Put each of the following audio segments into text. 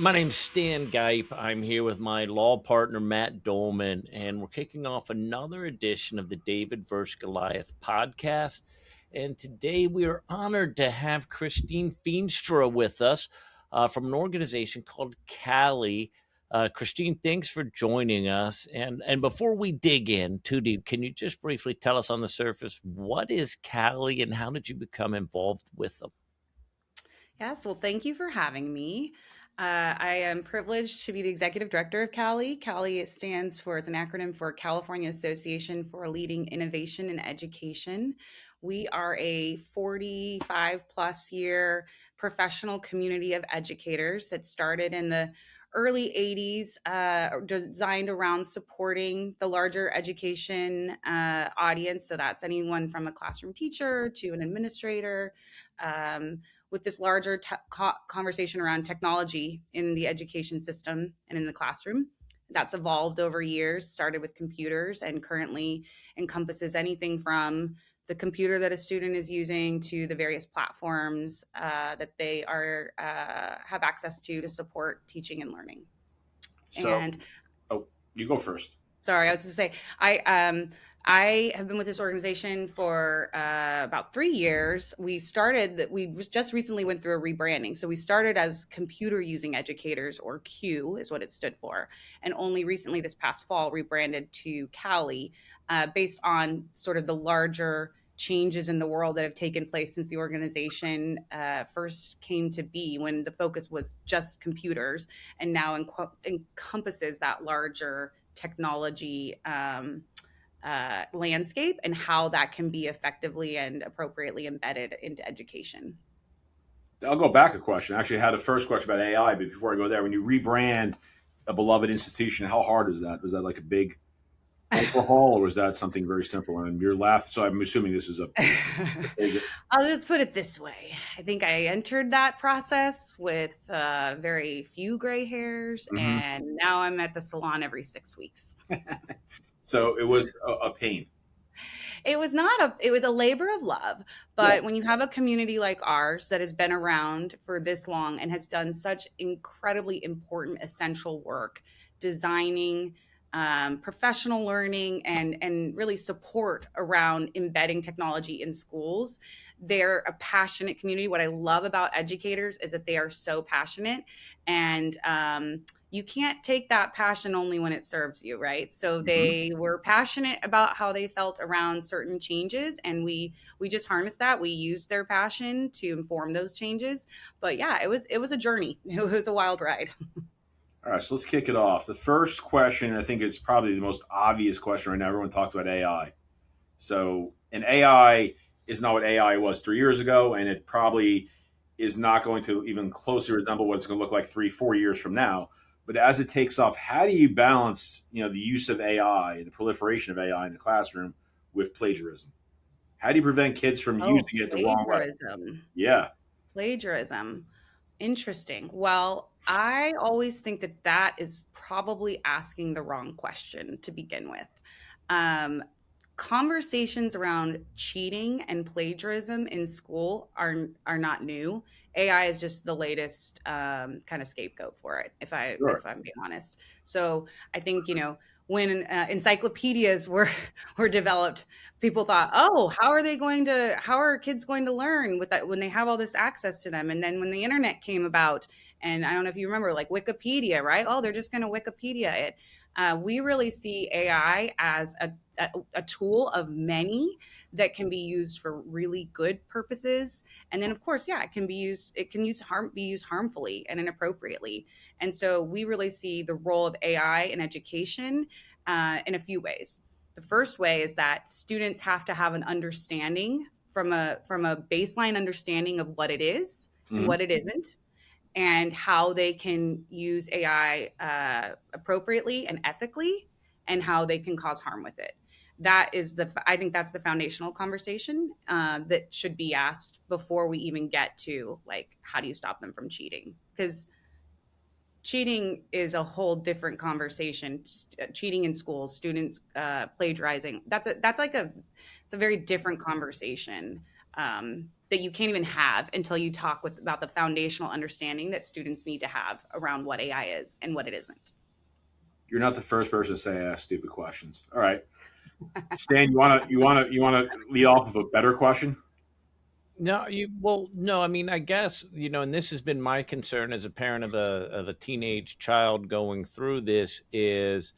My name's Stan Gipe. I'm here with my law partner, Matt Dolman, and we're kicking off another edition of the David vs. Goliath podcast. And today we are honored to have Christine Feenstra with us from an organization called CALLE. Christine, thanks for joining us. And before we dig in too deep, can you just briefly tell us on the surface, what is CALLE and how did you become involved with them? Yes, well, thank you for having me. I am privileged to be the executive director of CALLE. CALLE stands for, it's an acronym for California Association for Leading Innovation in Education. We are a 45 plus year professional community of educators that started in the early 80s, designed around supporting the larger education audience. So that's anyone from a classroom teacher to an administrator, with this larger conversation around technology in the education system and in the classroom. That's evolved over years, started with computers and currently encompasses anything from the computer that a student is using to the various platforms that they are have access to support teaching and learning. So, you go first. Sorry, I was going to say, I have been with this organization for about 3 years. We just recently went through a rebranding. So we started as Computer Using Educators, or CUE is what it stood for. And only recently this past fall rebranded to CALLE, based on sort of the larger changes in the world that have taken place since the organization first came to be, when the focus was just computers, and now encompasses that larger technology landscape and how that can be effectively and appropriately embedded into education. I'll go back a question. Actually, I had a first question about AI, but before I go there, when you rebrand a beloved institution, how hard is that? Was that like a big overhaul, or was that something very simple? And you're laughing, so I'm assuming this is a I'll just put it this way. I think I entered that process with very few gray hairs, and now I'm at the salon every 6 weeks. So it was a pain. It was a labor of love. But when you have a community like ours that has been around for this long and has done such incredibly important, essential work, designing professional learning and really support around embedding technology in schools. They're a passionate community. What I love about educators is that they are so passionate, and you can't take that passion only when it serves you, right? So they were passionate about how they felt around certain changes, and we just harnessed that. We used their passion to inform those changes. But yeah, it was a journey. It was a wild ride. All right, so let's kick it off. The first question, I think it's probably the most obvious question right now. Everyone talks about AI. So, and AI is not what AI was 3 years ago, and it probably is not going to even closely resemble what it's going to look like 3-4 years from now. But as it takes off, how do you balance, the use of AI and the proliferation of AI in the classroom with plagiarism? How do you prevent kids from using it the wrong way? Yeah. Plagiarism. Interesting. Well, I always think that is probably asking the wrong question to begin with. Conversations around cheating and plagiarism in school are not new. AI is just the latest kind of scapegoat for it, if I'm being honest. So I think, when encyclopedias were developed, people thought, oh, how are kids going to learn with that when they have all this access to them? And then when the internet came about, and I don't know if you remember, like Wikipedia, right? Oh, they're just going to Wikipedia it. We really see AI as a tool of many that can be used for really good purposes. And then, of course, it can be used harmfully and inappropriately. And so we really see the role of AI in education in a few ways. The first way is that students have to have an understanding from a baseline understanding of what it is and what it isn't, and how they can use AI appropriately and ethically, and how they can cause harm with it. I think that's the foundational conversation that should be asked before we even get to, like, how do you stop them from cheating? Because cheating is a whole different conversation. Cheating in schools, students plagiarizing, it's a very different conversation. that you can't even have until you talk about the foundational understanding that students need to have around what AI is and what it isn't. You're not the first person to say I ask stupid questions. All right, Stan, you wanna lead off with a better question? No, no. I mean, I guess and this has been my concern as a parent of a teenage child going through this is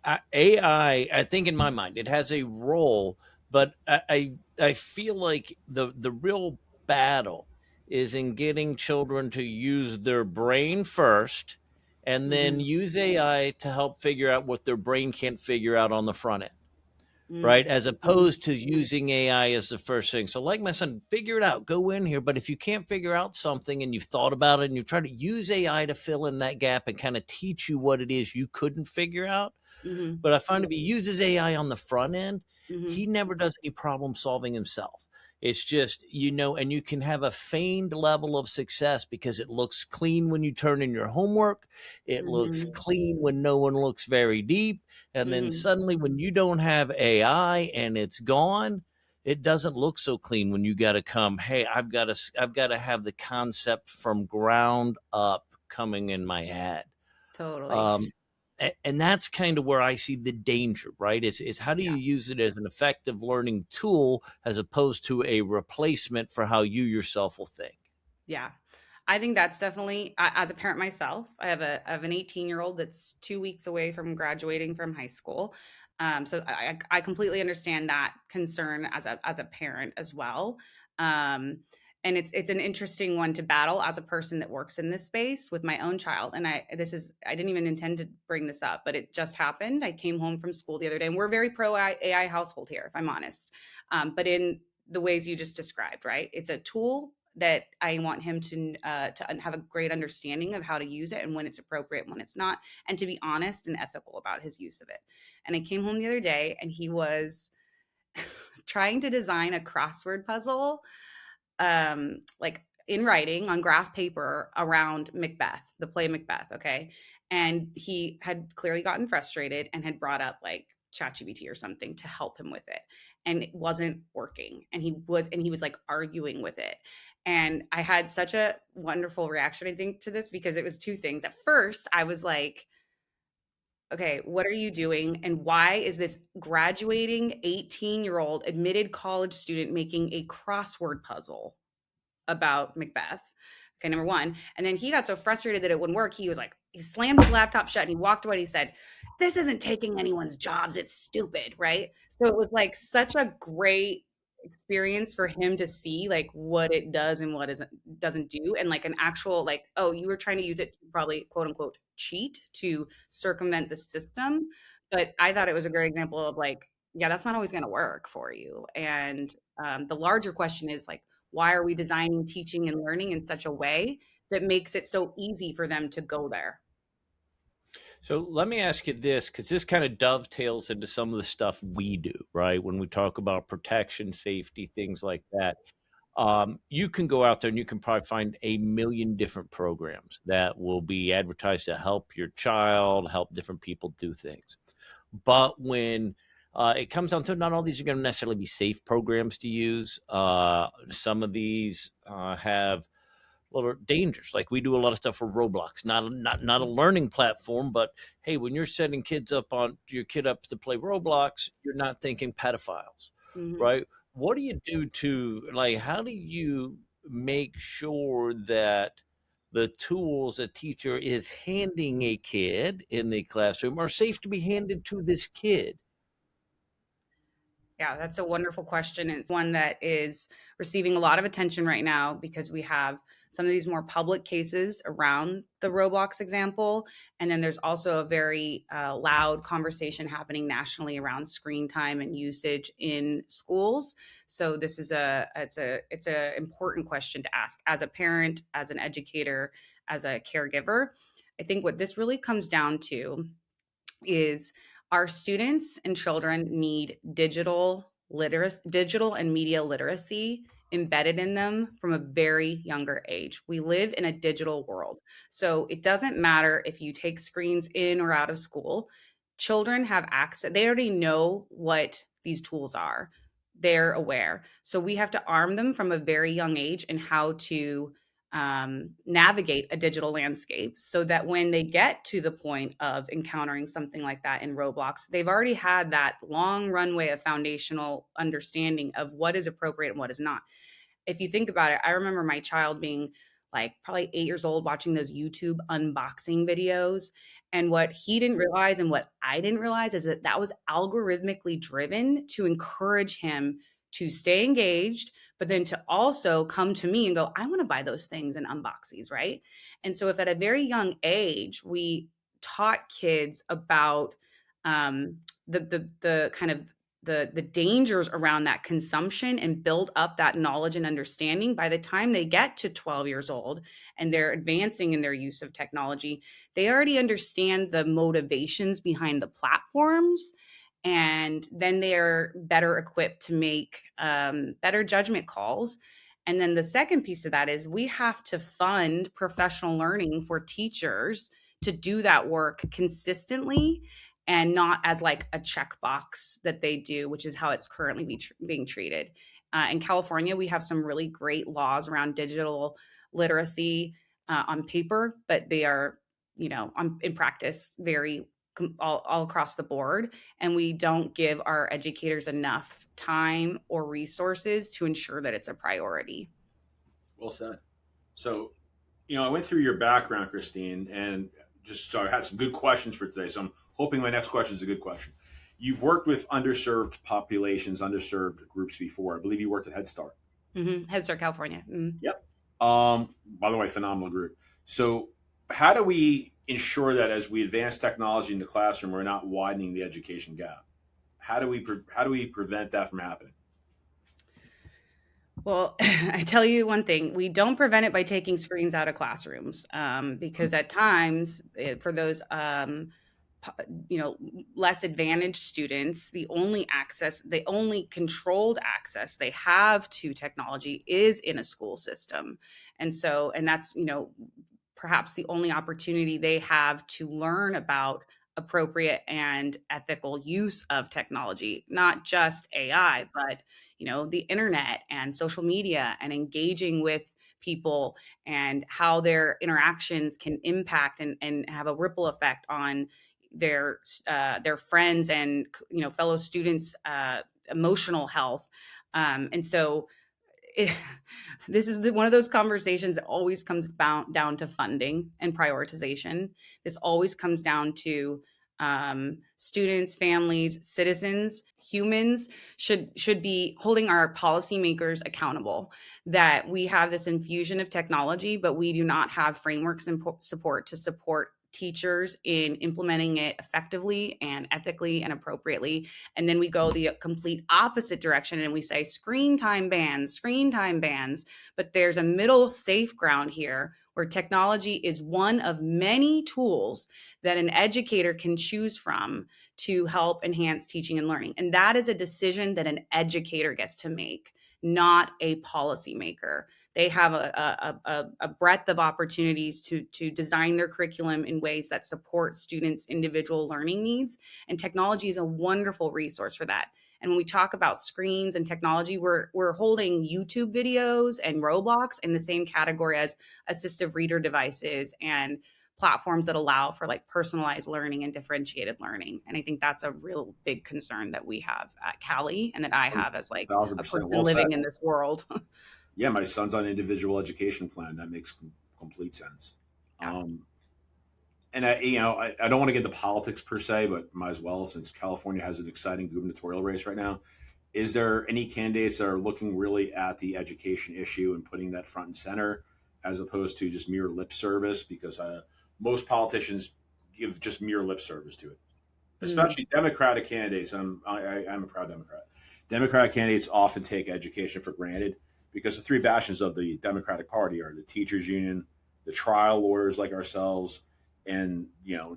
AI. I think in my mind it has a role, but I feel like the real battle is in getting children to use their brain first, and then use AI to help figure out what their brain can't figure out on the front end. Right, as opposed to using AI as the first thing. So like my son, figure it out, go in here. But if you can't figure out something and you've thought about it and you try to use AI to fill in that gap and kind of teach you what it is you couldn't figure out. But I find if he uses AI on the front end, he never does any problem solving himself. It's just, and you can have a feigned level of success because it looks clean when you turn in your homework. It looks clean when no one looks very deep. And then suddenly when you don't have AI and it's gone, it doesn't look so clean when you got to come, hey, I've got to have the concept from ground up coming in my head. Totally. And that's kind of where I see the danger, right? Is how do you use it as an effective learning tool as opposed to a replacement for how you yourself will think? Yeah. I think that's definitely, as a parent myself, I have an 18-year-old that's 2 weeks away from graduating from high school. So I completely understand that concern as a parent as well. And it's an interesting one to battle as a person that works in this space with my own child. And I didn't even intend to bring this up, but it just happened. I came home from school the other day, and we're very pro AI household here, if I'm honest. But in the ways you just described, right? It's a tool that I want him to have a great understanding of how to use it and when it's appropriate and when it's not, and to be honest and ethical about his use of it. And I came home the other day and he was trying to design a crossword puzzle, like in writing on graph paper around Macbeth, the play Macbeth. Okay. And he had clearly gotten frustrated and had brought up like ChatGPT or something to help him with it. And it wasn't working. And he was like arguing with it. And I had such a wonderful reaction, I think, to this, because it was two things. At first, I was like, okay, what are you doing? And why is this graduating 18-year-old admitted college student making a crossword puzzle about Macbeth? Okay, number one. And then he got so frustrated that it wouldn't work. He was like, he slammed his laptop shut and he walked away and he said, this isn't taking anyone's jobs. It's stupid, right? So it was like such a great experience for him to see like what it does and what doesn't do, and like an actual like, oh, you were trying to use it to probably quote unquote cheat to circumvent the system. But I thought it was a great example of like, yeah, that's not always going to work for you. And the larger question is like, why are we designing teaching and learning in such a way that makes it so easy for them to go there? So let me ask you this, because this kind of dovetails into some of the stuff we do, right? When we talk about protection, safety, things like that. You can go out there and you can probably find a million different programs that will be advertised to help your child, help different people do things. But when it comes down to it, not all these are going to necessarily be safe programs to use. Some of these have little dangers. Like we do a lot of stuff for Roblox, not a learning platform, but hey, when you're setting your kid up to play Roblox, you're not thinking pedophiles, right? What do you do to like, how do you make sure that the tools a teacher is handing a kid in the classroom are safe to be handed to this kid? Yeah, that's a wonderful question. And it's one that is receiving a lot of attention right now because we have some of these more public cases around the Roblox example. And then there's also a very loud conversation happening nationally around screen time and usage in schools. So this is it's a important question to ask as a parent, as an educator, as a caregiver. I think what this really comes down to is our students and children need digital and media literacy embedded in them from a very younger age. We live in a digital world. So it doesn't matter if you take screens in or out of school. Children have access. They already know what these tools are. they're aware. So we have to arm them from a very young age in how to navigate a digital landscape, so that when they get to the point of encountering something like that in Roblox, they've already had that long runway of foundational understanding of what is appropriate and what is not. If you think about it, I remember my child being like probably 8 years old watching those YouTube unboxing videos. And what he didn't realize and what I didn't realize is that that was algorithmically driven to encourage him to stay engaged, but then to also come to me and go, I want to buy those things and unbox these, right? And so if at a very young age, we taught kids about the kind of the dangers around that consumption and build up that knowledge and understanding, by the time they get to 12 years old and they're advancing in their use of technology, they already understand the motivations behind the platforms, and then they're better equipped to make better judgment calls. And then the second piece of that is we have to fund professional learning for teachers to do that work consistently, and not as like a checkbox that they do, which is how it's currently being treated. In California, we have some really great laws around digital literacy on paper, but they are, in practice, very all across the board. And we don't give our educators enough time or resources to ensure that it's a priority. Well said. So, I went through your background, Christine, and so I had some good questions for today. So I'm hoping my next question is a good question. You've worked with underserved populations, underserved groups before. I believe you worked at Head Start. Mm-hmm. Head Start California. Mm-hmm. Yep. By the way, phenomenal group. So how do we ensure that as we advance technology in the classroom, we're not widening the education gap? How do we prevent that from happening? Well, I tell you one thing, we don't prevent it by taking screens out of classrooms, because at times for those, less advantaged students, the only controlled access they have to technology is in a school system. And that's, perhaps the only opportunity they have to learn about appropriate and ethical use of technology, not just AI, but the internet and social media, and engaging with people and how their interactions can impact and have a ripple effect on their friends and fellow students' emotional health. And so this is one of those conversations that always comes down to funding and prioritization. This always comes down to students, families, citizens, humans should be holding our policymakers accountable, that we have this infusion of technology, but we do not have frameworks and support to support teachers in implementing it effectively and ethically and appropriately. And then we go the complete opposite direction and we say screen time bans, but there's a middle safe ground here where technology is one of many tools that an educator can choose from to help enhance teaching and learning. And that is a decision that an educator gets to make, not a policymaker. They have a breadth of opportunities to design their curriculum in ways that support students' individual learning needs. And technology is a wonderful resource for that. And when we talk about screens and technology, we're holding YouTube videos and Roblox in the same category as assistive reader devices and platforms that allow for like personalized learning and differentiated learning. And I think that's a real big concern that we have at CALLE and that I have as like a person living in this world. Yeah, my son's on an individual education plan. That makes complete sense. Yeah. And I don't want to get into politics per se, but might as well, since California has an exciting gubernatorial race right now. Is there any candidates that are looking really at the education issue and putting that front and center, as opposed to just mere lip service? Because most politicians give just mere lip service to it, especially Democratic candidates. I'm a proud Democrat. Democratic candidates often take education for granted, because the three bastions of the Democratic Party are the teachers union, the trial lawyers like ourselves, and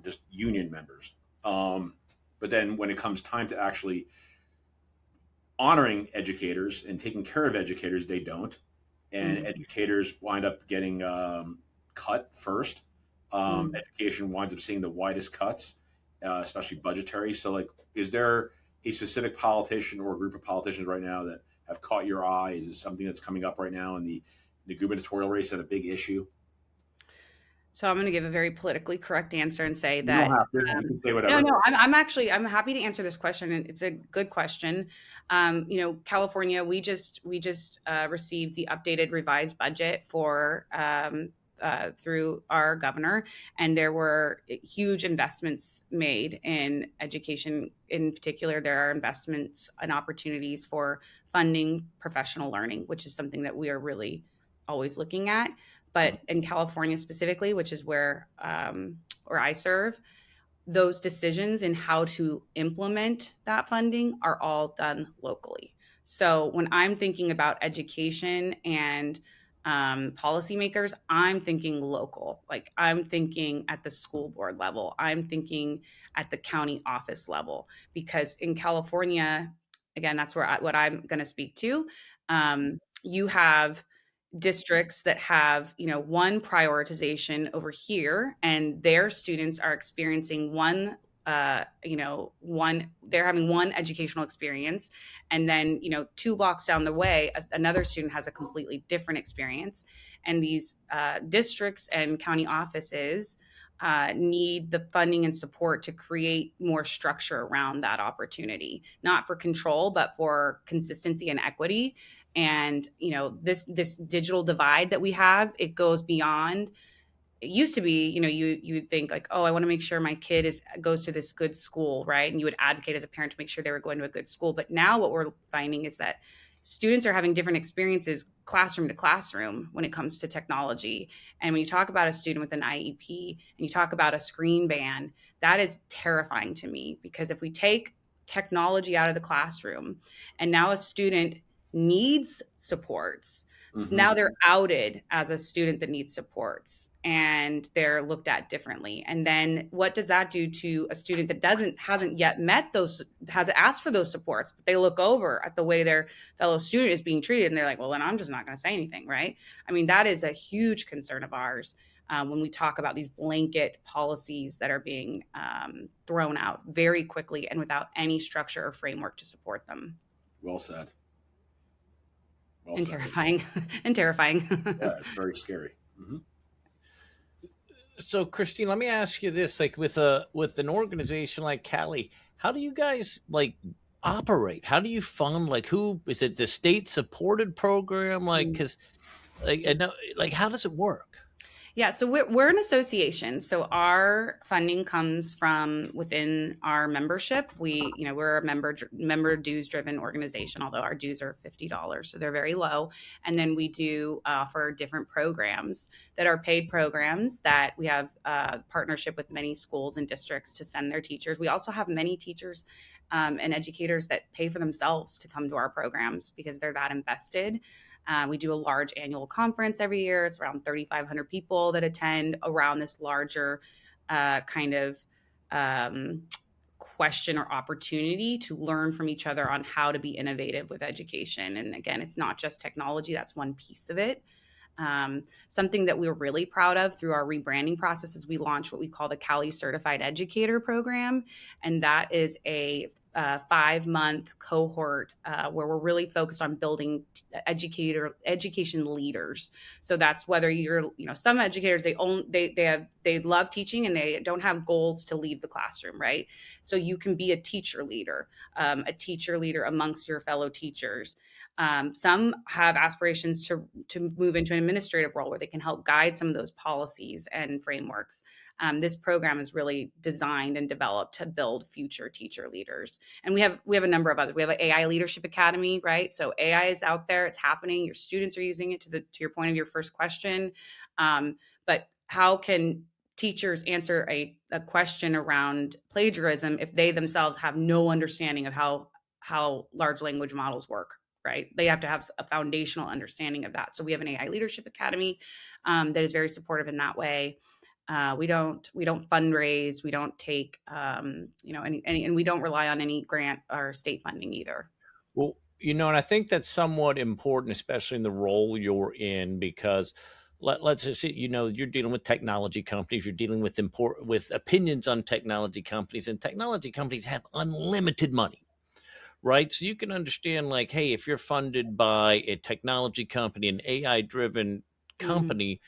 just union members. But then when it comes time to actually honoring educators and taking care of educators, they don't. And educators wind up getting cut first. Education winds up seeing the widest cuts, especially budgetary. So is there a specific politician or a group of politicians right now that have caught your eye? Is this something that's coming up right now in the gubernatorial race, that a big issue? So I'm going to give a very politically correct answer and say You that don't have to. You can say whatever. no, I'm happy to answer this question, and it's a good question. California, we just received the updated revised budget for through our governor, and there were huge investments made in education. In particular, there are investments and opportunities for funding professional learning, which is something that we are really always looking at. But in California specifically, which is where I serve, those decisions in how to implement that funding are all done locally. So when I'm thinking about education and policymakers, I'm thinking local. Like, I'm thinking at the school board level. I'm thinking at the county office level, because in California, again, that's what I'm going to speak to. You have districts that have, one prioritization over here, and their students are experiencing they're having one educational experience, and then, 2 blocks down the way, another student has a completely different experience. And these districts and county offices need the funding and support to create more structure around that opportunity, not for control, but for consistency and equity. And, this digital divide that we have, it goes beyond. It used to be, you would think like, oh, I want to make sure my kid goes to this good school, right? And you would advocate as a parent to make sure they were going to a good school. But now what we're finding is that students are having different experiences classroom to classroom when it comes to technology. And when you talk about a student with an IEP and you talk about a screen ban, that is terrifying to me, because if we take technology out of the classroom and now a student needs supports, so now they're outed as a student that needs supports, and they're looked at differently. And then what does that do to a student that hasn't yet hasn't asked for those supports, but they look over at the way their fellow student is being treated, and they're like, well, then I'm just not going to say anything, right? I mean, that is a huge concern of ours when we talk about these blanket policies that are being thrown out very quickly and without any structure or framework to support them. Well said. And terrifying. And terrifying. Yeah, it's very scary. Mm-hmm. So, Christine, let me ask you this: like, with an organization like CALLE, how do you guys operate? How do you fund? Like, who is it? The state supported program? Like, because how does it work? Yeah, so we're an association. So our funding comes from within our membership. We're a member dues driven organization, although our dues are $50, so they're very low. And then we do offer different programs that are paid programs that we have partnership with many schools and districts to send their teachers. We also have many teachers and educators that pay for themselves to come to our programs because they're that invested. We do a large annual conference every year. It's around 3,500 people that attend around this larger question or opportunity to learn from each other on how to be innovative with education. And again, it's not just technology. That's one piece of it. Something that we're really proud of through our rebranding process is we launched what we call the CALLE Certified Educator Program. And that is a 5-month cohort where we're really focused on building education leaders. So that's whether you're, some educators, they love teaching and they don't have goals to leave the classroom, right? So you can be a teacher leader amongst your fellow teachers. Some have aspirations to move into an administrative role where they can help guide some of those policies and frameworks. This program is really designed and developed to build future teacher leaders. And we have a number of others. We have an AI Leadership Academy, right? So AI is out there, it's happening. Your students are using it to your point of your first question. But how can teachers answer a question around plagiarism if they themselves have no understanding of how large language models work? Right? They have to have a foundational understanding of that. So we have an AI Leadership Academy that is very supportive in that way. We don't fundraise. We don't take any, and we don't rely on any grant or state funding either. Well, and I think that's somewhat important, especially in the role you're in, because let's just say, you're dealing with technology companies, you're dealing with opinions on technology companies, and technology companies have unlimited money. right? So you can understand, like, hey, if you're funded by a technology company, an AI driven Mm-hmm. company,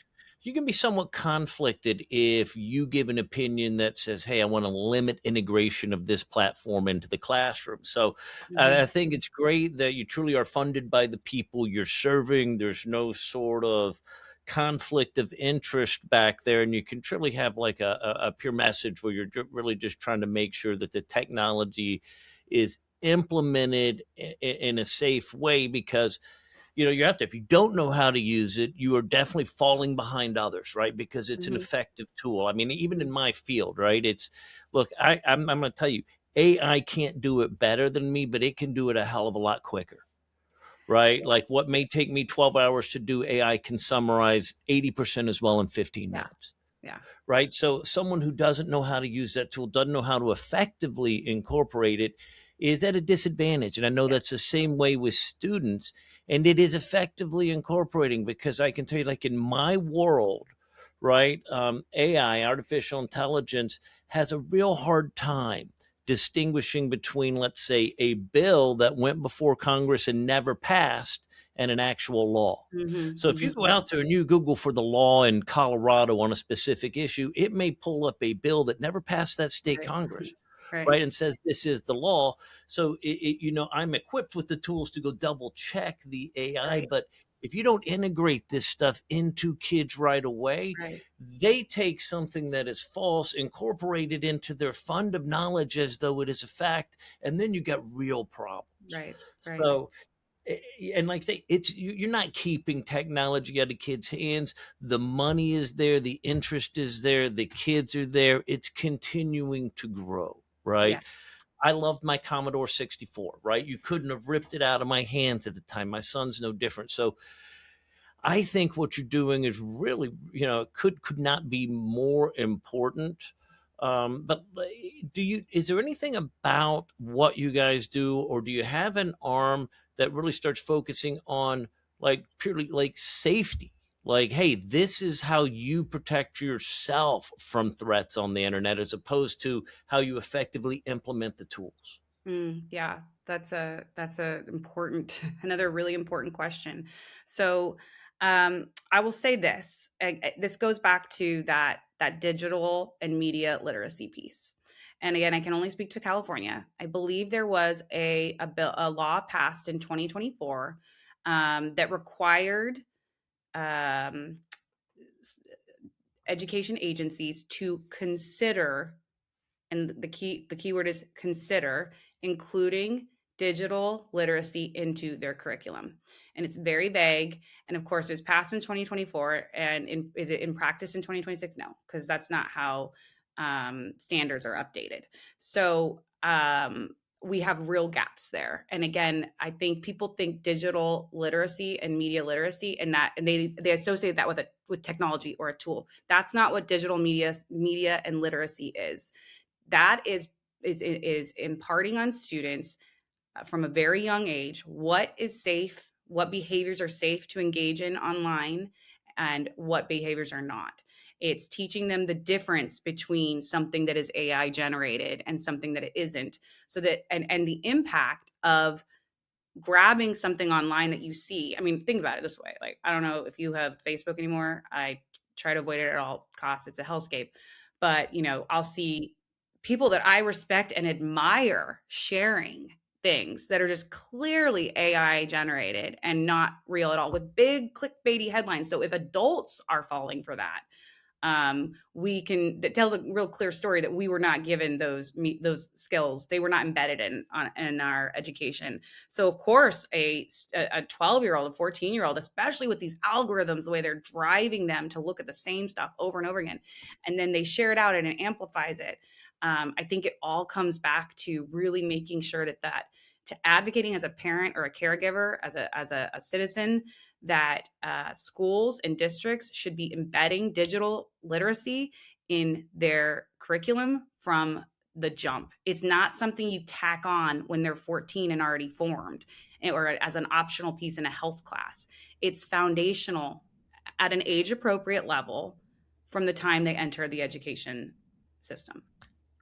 you can be somewhat conflicted if you give an opinion that says, hey, I want to limit integration of this platform into the classroom. So I Mm-hmm. think it's great that you truly are funded by the people you're serving. There's no sort of conflict of interest back there, and you can truly have like a pure message where you're really just trying to make sure that the technology is implemented in a safe way, because you're out there. If you don't know how to use it, you are definitely falling behind others, right? Because it's an Mm-hmm. effective tool. I mean, even in my field, right? It's look, I'm going to tell you, AI can't do it better than me, but it can do it a hell of a lot quicker, right? Like what may take me 12 hours to do, AI can summarize 80% as well in 15 Yeah. minutes. Yeah. Right. So someone who doesn't know how to use that tool, doesn't know how to effectively incorporate it, is at a disadvantage. And I know Yes. that's the same way with students. And it is effectively incorporating, because I can tell you, like in my world, right, AI, artificial intelligence, has a real hard time distinguishing between, let's say, a bill that went before Congress and never passed and an actual law. Mm-hmm. So if you Mm-hmm. go out there and you Google for the law in Colorado on a specific issue, it may pull up a bill that never passed that state Right. Congress, Right. right? And says this is the law. So I'm equipped with the tools to go double check the AI, Right. but if you don't integrate this stuff into kids right away, Right. they take something that is false, incorporate it into their fund of knowledge as though it is a fact, and then you got real problems. Right. Right. So, and like I say, you're not keeping technology out of kids' hands. The money is there, the interest is there, the kids are there. It's continuing to grow, right? Yeah. I loved my Commodore 64, right? You couldn't have ripped it out of my hands at the time. My son's no different. So I think what you're doing is really, could not be more important. But is there anything about what you guys do, or do you have an arm that really starts focusing on like purely like safety? Like, hey, this is how you protect yourself from threats on the internet, as opposed to how you effectively implement the tools. Yeah, that's a important another really important question. So, I will say this. This goes back to that digital and media literacy piece. And again, I can only speak to California. I believe there was a law passed in 2024 that required um, education agencies to consider, and the keyword is consider, including digital literacy into their curriculum. And it's very vague, and of course it was passed in 2024, and is it in practice in 2026? No, because that's not how standards are updated. So we have real gaps there. And again, I think people think digital literacy and media literacy, and they associate that with technology or a tool. That's not what digital media and literacy is. That is imparting on students from a very young age what is safe, what behaviors are safe to engage in online, and what behaviors are not. It's teaching them the difference between something that is AI generated and something that it isn't, so that and the impact of grabbing something online that you see. I mean, think about it this way. Like, I don't know if you have Facebook anymore. I try to avoid it at all costs. It's a hellscape. But, I'll see people that I respect and admire sharing things that are just clearly AI generated and not real at all, with big clickbaity headlines. So if adults are falling for that, that tells a real clear story that we were not given those skills. They were not embedded in our education. So of course a 12-year-old, a 14-year-old, especially with these algorithms, the way they're driving them to look at the same stuff over and over again, and then they share it out and it amplifies it. I think it all comes back to really making sure that to advocating as a parent or a caregiver, as a citizen, that schools and districts should be embedding digital literacy in their curriculum from the jump. It's not something you tack on when they're 14 and already formed, or as an optional piece in a health class. It's foundational at an age appropriate level from the time they enter the education system.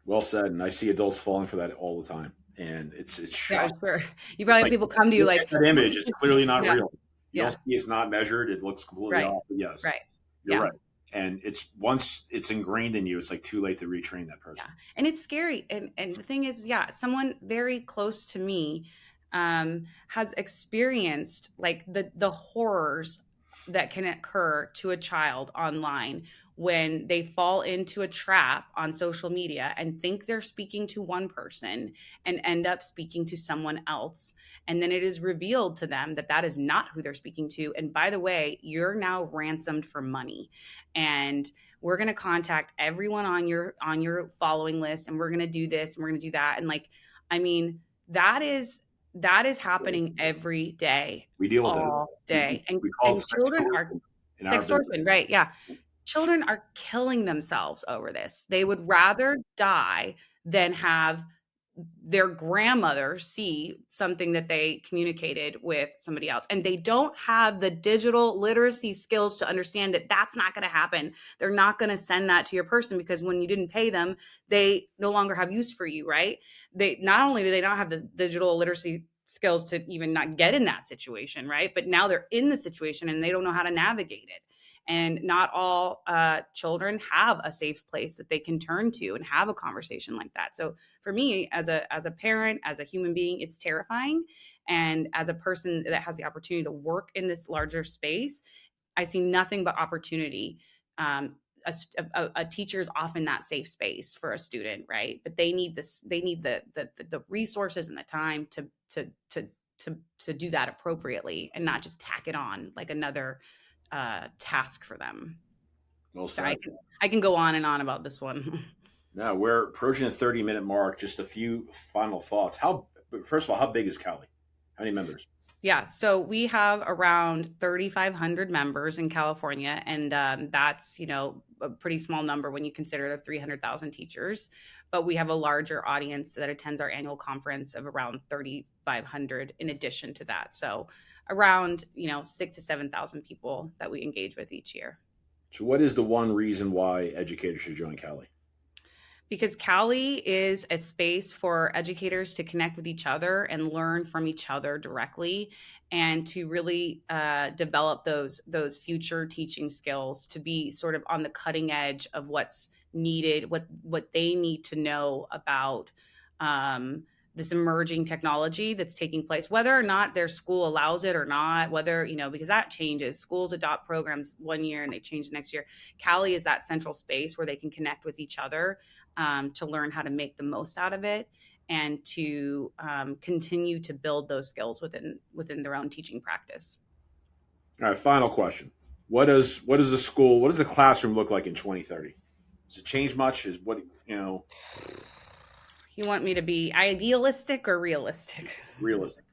Well said. And I see adults falling for that all the time. and it's Yeah, shocking. sure. You probably have people come to you look like at that image. It's clearly not yeah, real. You yeah, don't see it's not measured. It looks completely right, off. But yes, right. you're Yeah. right. And it's once it's ingrained in you, it's like too late to retrain that person. Yeah. And it's scary. And the thing is, yeah, someone very close to me has experienced like the horrors that can occur to a child online when they fall into a trap on social media and think they're speaking to one person and end up speaking to someone else. And then it is revealed to them that that is not who they're speaking to. And by the way, you're now ransomed for money. And we're going to contact everyone on your following list, and we're going to do this and we're going to do that. And like, I mean, that is happening every day. We deal with all it day. we call And it children are sextortion, right? Yeah. Children are killing themselves over this. They would rather die than have their grandmother see something that they communicated with somebody else, and they don't have the digital literacy skills to understand that that's not going to happen. They're not going to send that to your person because when you didn't pay them, they no longer have use for you, right? They not only do they not have the digital literacy skills to even not get in that situation, right? But now they're in the situation and they don't know how to navigate it. And not all children have a safe place that they can turn to and have a conversation like that. So for me, as a parent, as a human being, it's terrifying. And as a person that has the opportunity to work in this larger space, I see nothing but opportunity. A teacher is often that safe space for a student, right? But they need this. They need the resources and the time to do that appropriately and not just tack it on like another task for them. Well, so I can go on and on about this one. No, we're approaching the 30-minute mark. Just a few final thoughts. First of all, how big is CALLE? How many members? Yeah, so we have around 3,500 members in California, and that's a pretty small number when you consider the 300,000 teachers. But we have a larger audience that attends our annual conference of around 3,500 in addition to that. So around 6,000 to 7,000 people that we engage with each year. So what is the one reason why educators should join CALLE? Because CALLE is a space for educators to connect with each other and learn from each other directly, and to really develop those future teaching skills, to be sort of on the cutting edge of what's needed, what they need to know about this emerging technology that's taking place, whether or not their school allows it or not, because that changes. Schools adopt programs one year and they change the next year. CALLE is that central space where they can connect with each other to learn how to make the most out of it and to continue to build those skills within their own teaching practice. All right, final question. What does the classroom look like in 2030? Does it change much? You want me to be idealistic or realistic? Realistic.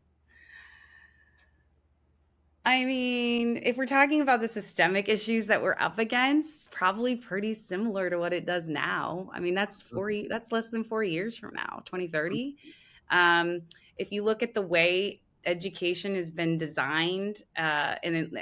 I mean, if we're talking about the systemic issues that we're up against, probably pretty similar to what it does now. I mean, that's less than 4 years from now, 2030. If you look at the way education has bthen designed. And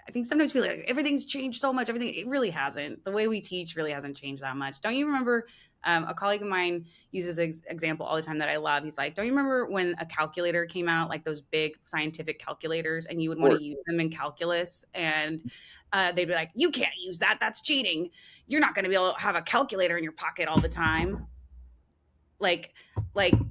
I think sometimes people are like, everything's changed so much. It really hasn't. The way we teach really hasn't changed that much. Don't you remember? A colleague of mine uses this example all the time that I love. He's like, don't you remember when a calculator came out, like those big scientific calculators, and you would want to use them in calculus, and they'd be like, you can't use that. That's cheating. You're not going to be able to have a calculator in your pocket all the time. Like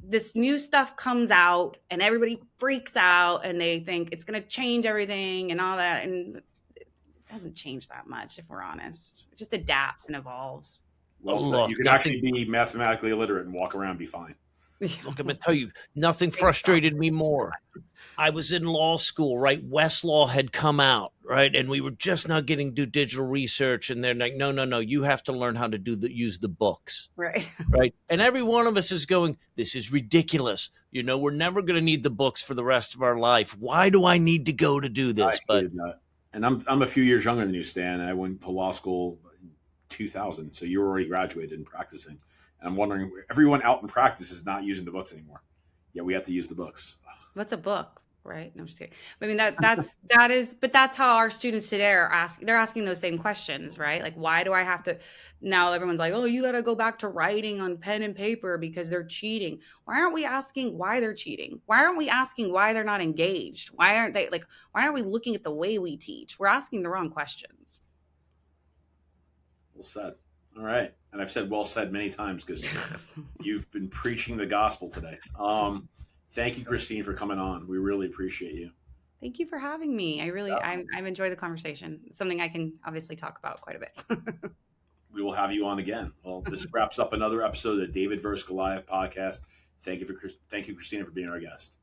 this new stuff comes out and everybody freaks out and they think it's going to change everything and all that. And it doesn't change that much, if we're honest. It just adapts and evolves. Well said. You can actually be mathematically illiterate and walk around and be fine. Look, I'm going to tell you, nothing frustrated me more. I was in law school, right? Westlaw had come out, right? And we were just now getting to do digital research. And they're like, no, you have to learn how to use the books. Right. Right. And every one of us is going, this is ridiculous. We're never going to need the books for the rest of our life. Why do I need to go to do this? And I'm a few years younger than you, Stan. I went to law school in 2000. So you were already graduated and practicing. And I'm wondering, everyone out in practice is not using the books anymore. Yeah, we have to use the books. What's a book? Right. No, I'm just kidding. I mean, that's how our students today are asking. They're asking those same questions, right? Like, why do I have to? Now everyone's like, oh, you got to go back to writing on pen and paper because they're cheating. Why aren't we asking why they're cheating? Why aren't we asking why they're not engaged? Why aren't they like, why aren't we looking at the way we teach? We're asking the wrong questions. Well said. All right. And I've said well said many times because you've been preaching the gospel today. Thank you, Christine, for coming on. We really appreciate you. Thank you for having me. I've enjoyed the conversation. It's something I can obviously talk about quite a bit. We will have you on again. Well, this wraps up another episode of the David vs. Goliath podcast. Thank you, Christina, for being our guest.